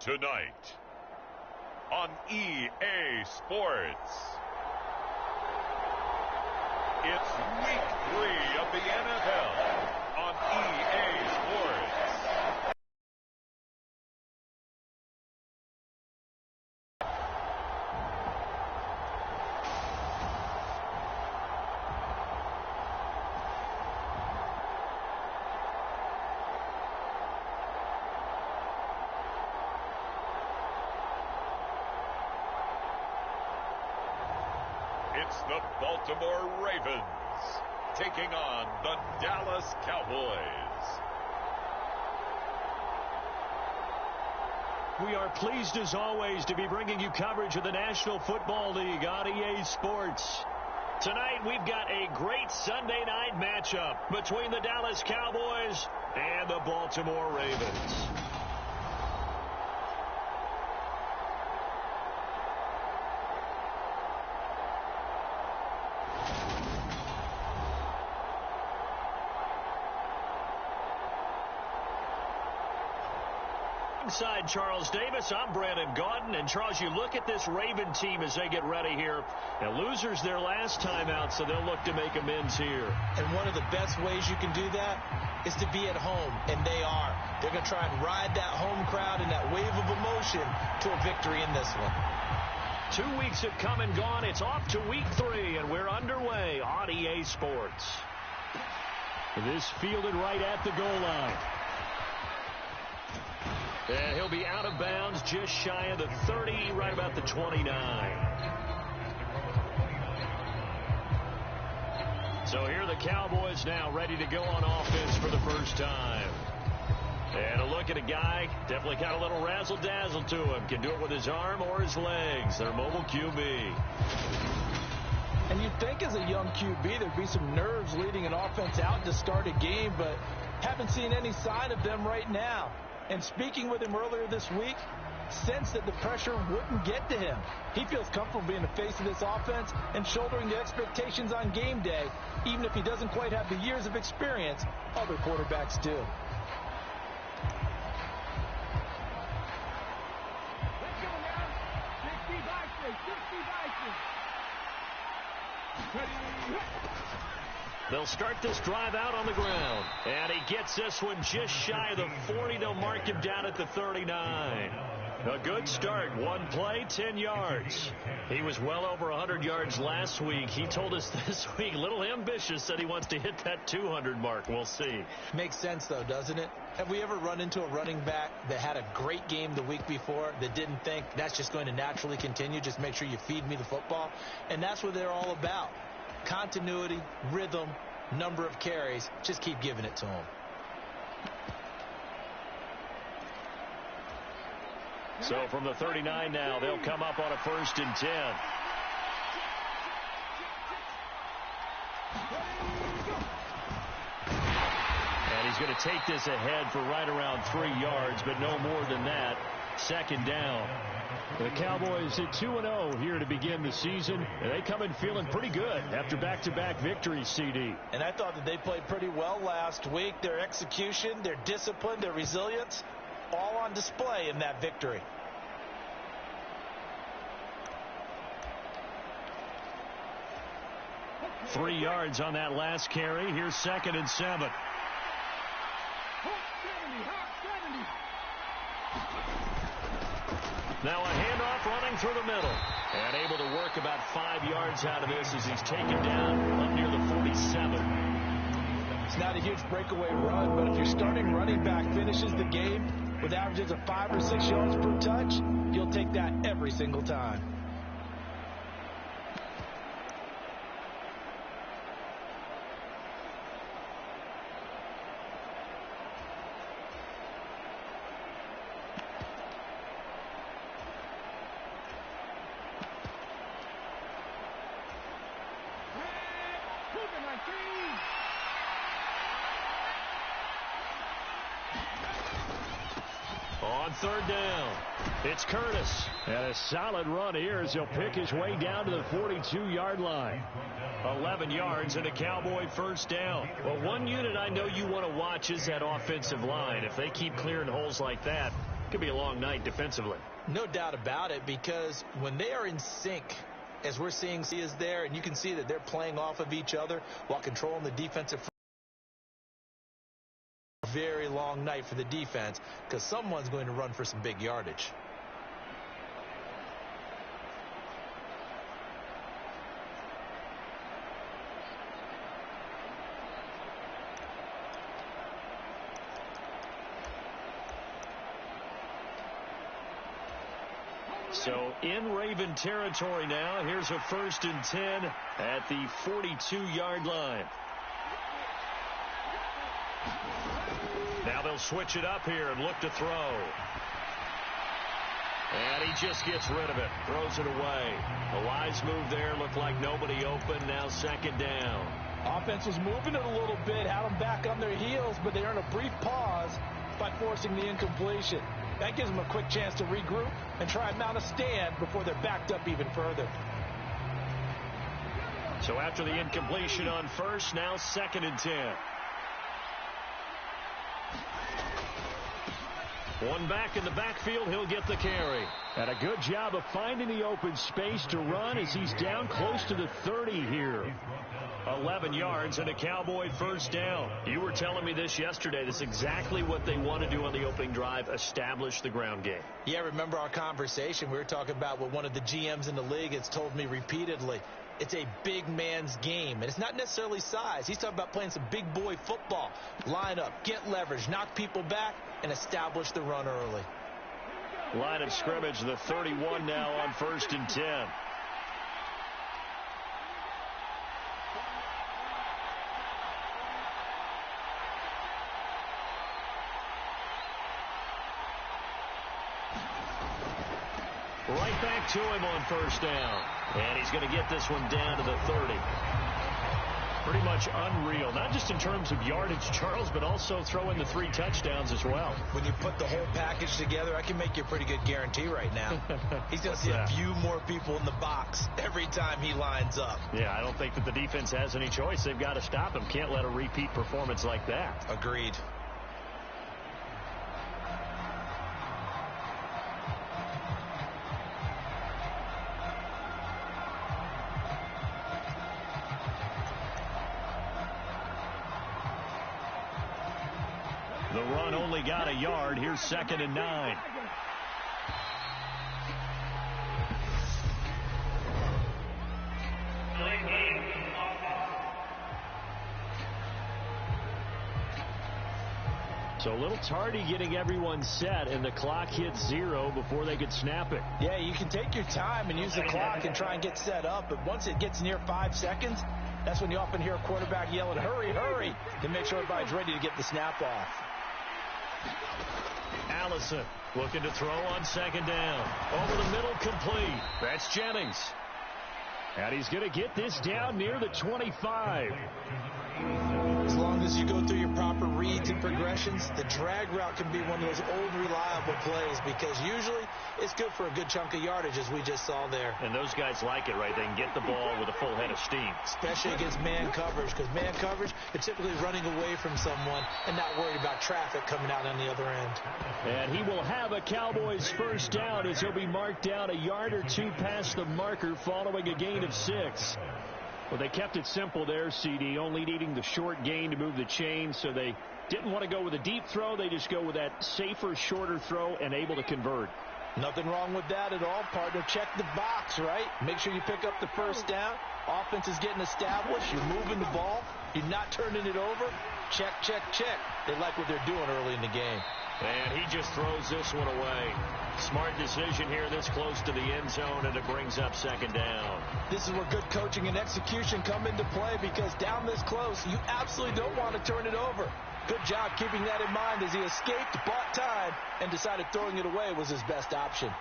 Tonight on EA Sports, it's week 3 of the NFL on EA Sports. It's the Baltimore Ravens taking on the Dallas Cowboys. We are pleased as always to be bringing you coverage of the National Football League on EA Sports. Tonight we've got a great Sunday night matchup between the Dallas Cowboys and the Baltimore Ravens. Alongside Charles Davis, I'm Brandon Gaudin. And Charles, you look at this Raven team as they get ready here. Now, losers their last time out, so they'll look to make amends here. And one of the best ways you can do that is to be at home, and they are. They're going to try and ride that home crowd and that wave of emotion to a victory in this one. 2 weeks have come and gone. It's off to week 3, and we're underway on EA Sports. This fielded right at the goal line. And he'll be out of bounds just shy of the 30, right about the 29. So here are the Cowboys now ready to go on offense for the first time. And a look at a guy, definitely got a little razzle-dazzle to him. Can do it with his arm or his legs. Their mobile QB. And you'd think as a young QB there'd be some nerves leading an offense out to start a game, but haven't seen any sign of them right now. And speaking with him earlier this week, sensed that the pressure wouldn't get to him. He feels comfortable being the face of this offense and shouldering the expectations on game day, even if he doesn't quite have the years of experience other quarterbacks do. Let's go now. 60 Vikings. 60 Vikings. They'll start this drive out on the ground. And he gets this one just shy of the 40. They'll mark him down at the 39. A good start. One play, 10 yards. He was well over 100 yards last week. He told us this week, a little ambitious, said he wants to hit that 200 mark. We'll see. Makes sense, though, doesn't it? Have we ever run into a running back that had a great game the week before that didn't think that's just going to naturally continue? Just make sure you feed me the football. And that's what they're all about. Continuity, rhythm, number of carries. Just keep giving it to him. So from the 39 now, they'll come up on a 1st and 10. And he's going to take this ahead for right around 3 yards, but no more than that. 2nd down. The Cowboys at 2-0 here to begin the season, and they come in feeling pretty good after back-to-back victories, CD. And I thought that they played pretty well last week. Their execution, their discipline, their resilience, all on display in that victory. Three yards on that last carry. Here's 2nd and 7. Now a handoff running through the middle. And able to work about 5 yards out of this as he's taken down up near the 47. It's not a huge breakaway run, but if your starting running back finishes the game with averages of 5 or 6 yards per touch, you'll take that every single time. On 3rd down, it's Curtis. And a solid run here as he'll pick his way down to the 42-yard line. 11 yards and a Cowboy 1st down. Well, one unit I know you want to watch is that offensive line. If they keep clearing holes like that, Could be a long night defensively. No doubt about it, because when they are in sync, as we're seeing he is there, and you can see that they're playing off of each other while controlling the defensive. Very long night for the defense, because someone's going to run for some big yardage. So in Raven territory now. Here's a 1st and 10 at the 42-yard line. Now they'll switch it up here and look to throw. And he just gets rid of it. Throws it away. A wise move there. Looked like nobody open. Now 2nd down. Offense was moving it a little bit. Had them back on their heels, but they earned a brief pause by forcing the incompletion. That gives them a quick chance to regroup and try and mount a stand before they're backed up even further. So after the incompletion on 1st, now 2nd and 10. One back in the backfield, he'll get the carry. And a good job of finding the open space to run as he's down close to the 30 here. 11 yards and a Cowboy 1st down. You were telling me this yesterday. This is exactly what they want to do on the opening drive, establish the ground game. Yeah, remember our conversation? We were talking about what one of the GMs in the league has told me repeatedly. It's a big man's game, and it's not necessarily size. He's talking about playing some big boy football. Line up, get leverage, knock people back, and establish the run early. Line of scrimmage, the 31 now on 1st and 10. Right back to him on 1st down. And he's going to get this one down to the 30. Pretty much unreal, not just in terms of yardage, Charles, but also throw in the 3 touchdowns as well. When you put the whole package together, I can make you a pretty good guarantee right now. He's going to see a few more people in the box every time he lines up. Yeah, I don't think that the defense has any choice. They've got to stop him. Can't let a repeat performance like that. Agreed. The run only got a yard. Here's 2nd and 9. So a little tardy getting everyone set, and the clock hits 0 before they could snap it. Yeah, you can take your time and use the clock and try and get set up, but once it gets near 5 seconds, that's when you often hear a quarterback yelling, hurry, hurry, to make sure everybody's ready to get the snap off. Allison looking to throw on 2nd down. Over the middle, complete. That's Jennings. And he's going to get this down near the 25. As long as you go through your proper reads and progressions, the drag route can be one of those old reliable plays, because usually it's good for a good chunk of yardage, as we just saw there. And those guys like it, right? They can get the ball with a full head of steam. Especially against man coverage, because man coverage, they're typically running away from someone and not worried about traffic coming out on the other end. And he will have a Cowboys 1st down as he'll be marked down a yard or 2 past the marker following a gain of 6. Well, they kept it simple there, CD, only needing the short gain to move the chain, so they didn't want to go with a deep throw. They just go with that safer, shorter throw and able to convert. Nothing wrong with that at all, partner. Check the box, right? Make sure you pick up the 1st down. Offense is getting established. You're moving the ball. You're not turning it over. Check, check, check. They like what they're doing early in the game. And he just throws this one away. Smart decision here this close to the end zone, and it brings up 2nd down. This is where good coaching and execution come into play, because down this close, you absolutely don't want to turn it over. Good job keeping that in mind as he escaped, bought time, and decided throwing it away was his best option.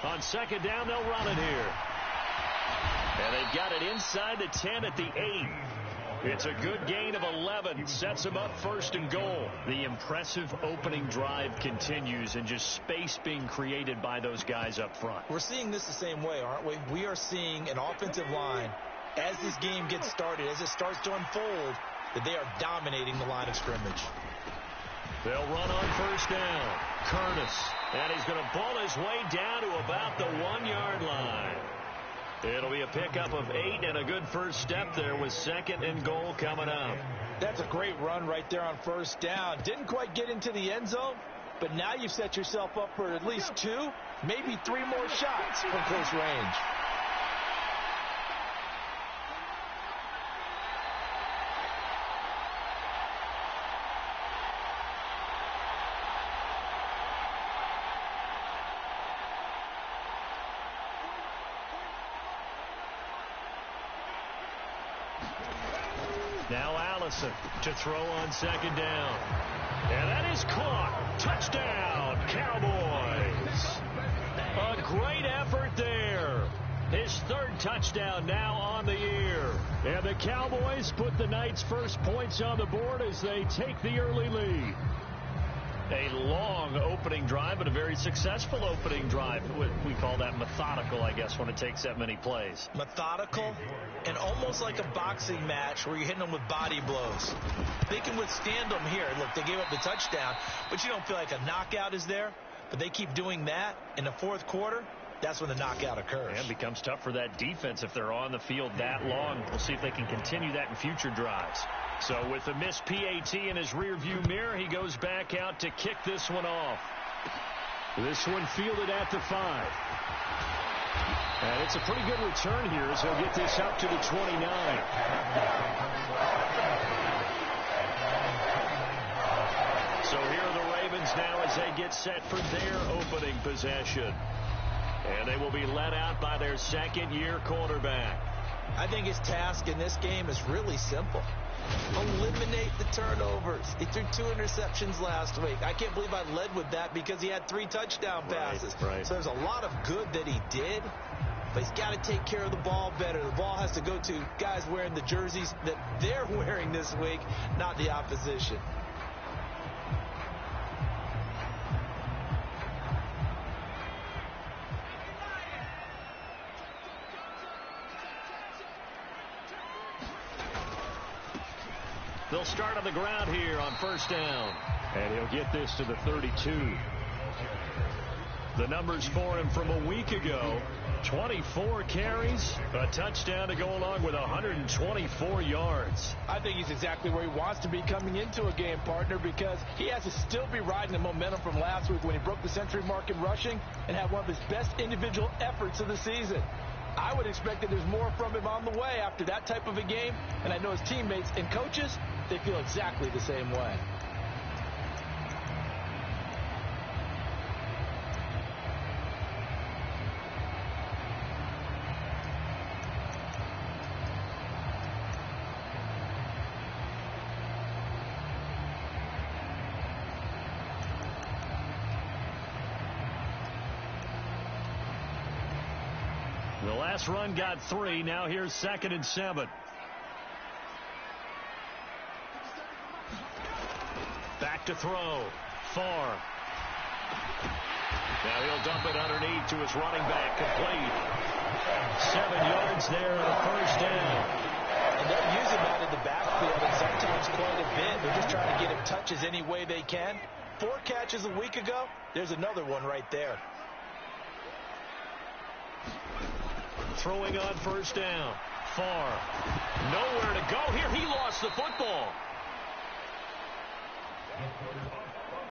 On 2nd down, they'll run it here. And they've got it inside the 10 at the 8. It's a good gain of 11. Sets him up first and goal. The impressive opening drive continues, and just space being created by those guys up front. We're seeing this the same way, aren't we? We are seeing an offensive line, as this game gets started, as it starts to unfold, that they are dominating the line of scrimmage. They'll run on first down. Curtis. And he's going to ball his way down to about the 1-yard line. It'll be a pickup of 8 and a good first step there with second and goal coming up. That's a great run right there on first down. Didn't quite get into the end zone, but now you've set yourself up for at least 2, maybe 3 more shots from close range. Now Allison to throw on second down. And that is caught. Touchdown, Cowboys. A great effort there. His 3rd touchdown now on the year. And the Cowboys put the night's first points on the board as they take the early lead. A long opening drive, but a very successful opening drive. We call that methodical, I guess, when it takes that many plays. Methodical and almost like a boxing match where you're hitting them with body blows. They can withstand them here. Look, they gave up the touchdown, but you don't feel like a knockout is there. But they keep doing that in the 4th quarter. That's when the knockout occurs. And it becomes tough for that defense if they're on the field that long. We'll see if they can continue that in future drives. So with a missed PAT in his rearview mirror, he goes back out to kick this one off. This one fielded at the 5. And it's a pretty good return here as he'll get this up to the 29. So here are the Ravens now as they get set for their opening possession. And they will be led out by their second-year quarterback. I think his task in this game is really simple. Eliminate the turnovers. He threw 2 interceptions last week. I can't believe I led with that because he had 3 touchdown passes. Right. So there's a lot of good that he did, but he's got to take care of the ball better. The ball has to go to guys wearing the jerseys that they're wearing this week, not the opposition. They'll start on the ground here on first down. And he'll get this to the 32. The numbers for him from a week ago: 24 carries, a touchdown to go along with 124 yards. I think he's exactly where he wants to be coming into a game, partner, because he has to still be riding the momentum from last week when he broke the century mark in rushing and had one of his best individual efforts of the season. I would expect that there's more from him on the way after that type of a game, and I know his teammates and coaches, they feel exactly the same way. The last run got 3. Now here's 2nd and 7. Back to throw. Farr. Now he'll dump it underneath to his running back. Complete. 7 yards there and a first down. And they'll use him out in the backfield, and sometimes quite a bit. They're just trying to get him touches any way they can. 4 catches a week ago. There's another one right there. Throwing on first down. Farr. Nowhere to go here. He lost the football.